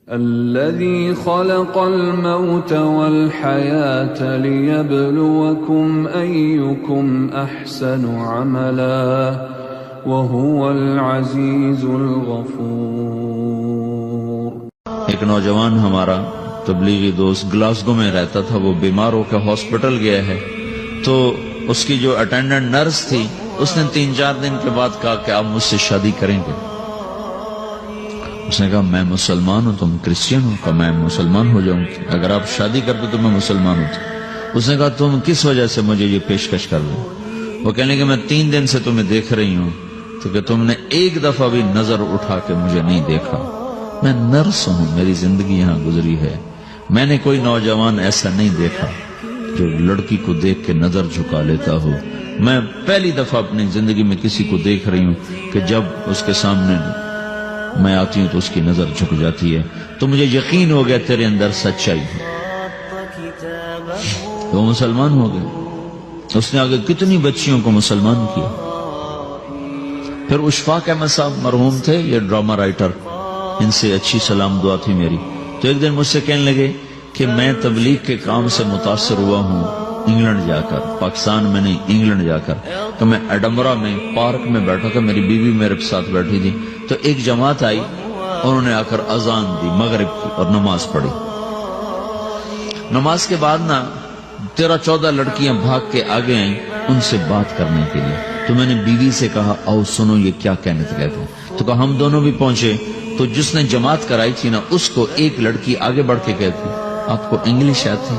الذي خلق الموت والحياة ليبلوكم أيكم أحسن عملا وهو العزيز الغفور۔ ایک نوجوان ہمارا تبلیغی دوست گلاسگو میں رہتا تھا، وہ بیمار ہو کے ہاسپٹل گیا ہے، تو اس کی جو اٹینڈنٹ نرس تھی اس نے 3-4 دن کے بعد کہا کہ آپ مجھ سے شادی کریں گے؟ اس نے کہا میں مسلمان ہوں، تم کرسچن ہو؟ کہا میں مسلمان ہو جاؤں گی، اگر آپ شادی کر دو تو میں مسلمان ہوں۔ اس نے کہا تم کس وجہ سے مجھے یہ پیشکش کر رہے ہو؟ وہ کہنے کہ میں 3 دن سے تمہیں دیکھ رہی ہوں تو کہ تم نے ایک دفعہ بھی نظر اٹھا کے مجھے نہیں دیکھا، میں نرس ہوں، میری زندگی یہاں گزری ہے، میں نے کوئی نوجوان ایسا نہیں دیکھا جو لڑکی کو دیکھ کے نظر جھکا لیتا ہو، میں پہلی دفعہ اپنی زندگی میں کسی کو دیکھ رہی ہوں کہ جب اس کے سامنے میں آتی ہوں تو اس کی نظر جھک جاتی ہے، تو مجھے یقین ہو گیا تیرے اندر سچائی ہے۔ وہ مسلمان ہو گئے، اس نے آگے کتنی بچیوں کو مسلمان کیا۔ پھر اشفاق احمد صاحب مرحوم تھے، یہ ڈرامہ رائٹر، ان سے اچھی سلام دعا تھی میری، تو ایک دن مجھ سے کہنے لگے کہ میں تبلیغ کے کام سے متاثر ہوا ہوں انگلینڈ جا کر، پاکستان میں نہیں انگلینڈ جا کر، کہ میں ایڈمبرا میں پارک میں بیٹھا تھا، میری بیوی میرے ساتھ بیٹھی تھی، تو ایک جماعت آئی، انہوں نے آ کر اذان دی مغرب کی اور نماز پڑھی۔ نماز کے بعد 13-14 لڑکیاں بھاگ کے آگے آئیں ان سے بات کرنے کے لیے، تو میں نے بیوی سے کہا آؤ سنو یہ کیا کہنے کہتے ہیں، تو کہا ہم دونوں بھی پہنچے، تو جس نے جماعت کرائی تھی اس کو ایک لڑکی آگے بڑھ کے کہتی آپ کو انگلش آتی؟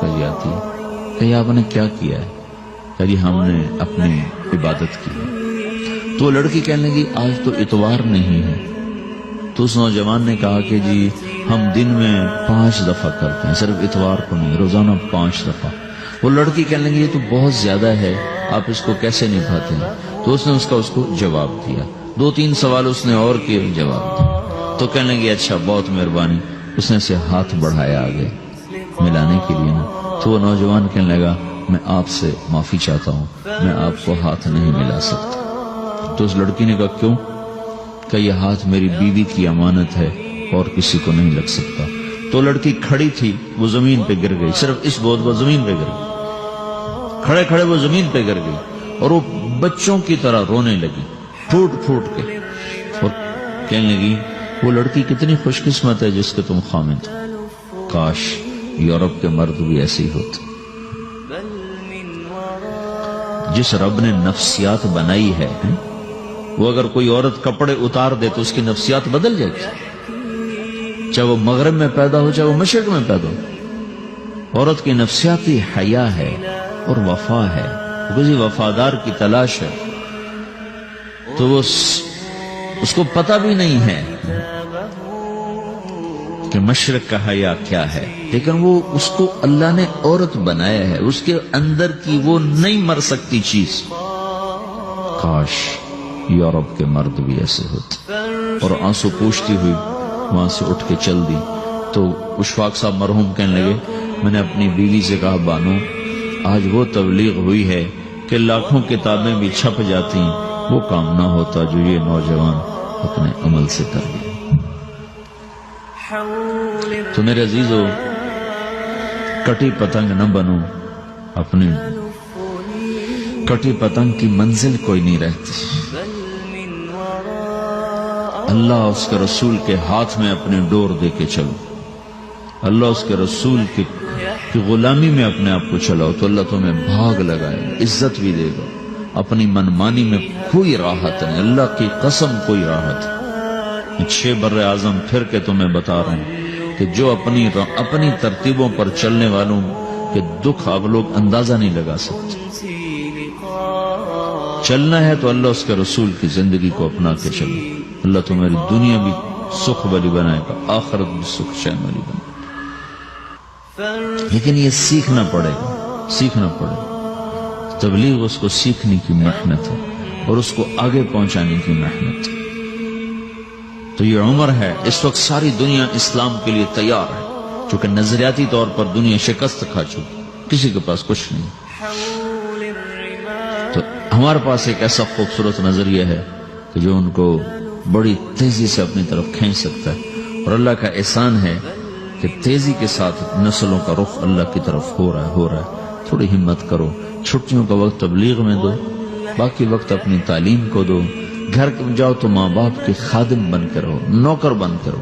کہا جی آتی ہے۔ کہا آپ نے کیا کیا ہے؟ کہا جی ہم نے اپنی عبادت کی۔ تو لڑکی کہنے لگی آج تو اتوار نہیں ہے، تو اس نوجوان نے کہا کہ جی ہم دن میں 5 دفعہ کرتے ہیں، صرف اتوار کو نہیں، روزانہ 5 دفعہ۔ وہ لڑکی کہنے لگی یہ تو بہت زیادہ ہے، آپ اس کو کیسے نبھاتے ہیں؟ تو اس نے اس کو جواب دیا، 2-3 سوال اس نے اور کیے، جواب دیا، تو کہنے لگی اچھا بہت مہربانی، اس نے سے ہاتھ بڑھایا آگے ملانے کے لیے تو وہ نوجوان کہنے لگا میں آپ سے معافی چاہتا ہوں، میں آپ کو ہاتھ نہیں ملا سکتا۔ تو اس لڑکی نے کہا کیوں؟ کہ یہ ہاتھ میری بیوی کی امانت ہے اور کسی کو نہیں لگ سکتا۔ تو لڑکی کھڑی تھی، وہ زمین پہ گر گئی، صرف اس بہت وہ زمین پہ گر گئی، کھڑے کھڑے وہ زمین پہ گر گئی، اور وہ بچوں کی طرح رونے لگی پھوٹ پھوٹ کے، اور کہنے لگی وہ لڑکی کتنی خوش قسمت ہے جس کے تم خامد، کاش یورپ کے مرد بھی ایسے ہی ہوتے۔ جس رب نے نفسیات بنائی ہے، وہ اگر کوئی عورت کپڑے اتار دے تو اس کی نفسیات بدل جاتی، چاہے وہ مغرب میں پیدا ہو چاہے وہ مشرق میں پیدا ہو۔ عورت کی نفسیاتی حیا ہے اور وفا ہے، کسی وفادار کی تلاش ہے، تو وہ اس کو پتہ بھی نہیں ہے کہ مشرق کا حیا کیا ہے، لیکن وہ اس کو اللہ نے عورت بنایا ہے، اس کے اندر کی وہ نہیں مر سکتی چیز۔ کاش یورپ کے مرد بھی ایسے ہوتے۔ اور آنسو پوچھتی ہوئی وہاں سے اٹھ کے چل دی۔ تو اشفاق صاحب مرحوم کہنے لگے میں نے اپنی بیوی سے کہا بانو آج وہ تبلیغ ہوئی ہے کہ لاکھوں کتابیں بھی چھپ جاتی، وہ کام نہ ہوتا جو یہ نوجوان اپنے عمل سے کر لیا۔ تو میرے عزیزو کٹی پتنگ نہ بنو، اپنی کٹی پتنگ کی منزل کوئی نہیں رہتی۔ اللہ اس کے رسول کے ہاتھ میں اپنے ڈور دے کے چلو، اللہ اس کے رسول کی غلامی میں اپنے آپ کو چلاؤ تو اللہ تمہیں بھاگ لگائے، عزت بھی دے گا۔ اپنی منمانی میں کوئی راحت نہیں، اللہ کی قسم کوئی راحت نہیں۔ 6 بر اعظم پھر کے تمہیں بتا رہا ہوں کہ جو اپنی ترتیبوں پر چلنے والوں کے دکھ آپ لوگ اندازہ نہیں لگا سکتے۔ چلنا ہے تو اللہ اس کے رسول کی زندگی کو اپنا کے چلو، اللہ تمہاری دنیا بھی سکھ والی بنائے گا، آخرت بھی سکھ چین والی بنائے گا۔ لیکن یہ سیکھنا پڑے گا، سیکھنا پڑے گا۔ تبلیغ اس کو سیکھنے کی محنت ہے اور اس کو آگے پہنچانے کی محنت ہے۔ تو یہ عمر ہے، اس وقت ساری دنیا اسلام کے لیے تیار ہے، چونکہ نظریاتی طور پر دنیا شکست کھا چکی، کسی کے پاس کچھ نہیں۔ تو ہمارے پاس ایک ایسا خوبصورت نظریہ ہے کہ جو ان کو بڑی تیزی سے اپنی طرف کھینچ سکتا ہے، اور اللہ کا احسان ہے کہ تیزی کے ساتھ نسلوں کا رخ اللہ کی طرف ہو رہا ہے. تھوڑی ہمت کرو، چھٹیوں کا وقت تبلیغ میں دو، باقی وقت اپنی تعلیم کو دو. گھر جاؤ تو ماں باپ کے خادم بن کے رہو، نوکر بن کے رہو.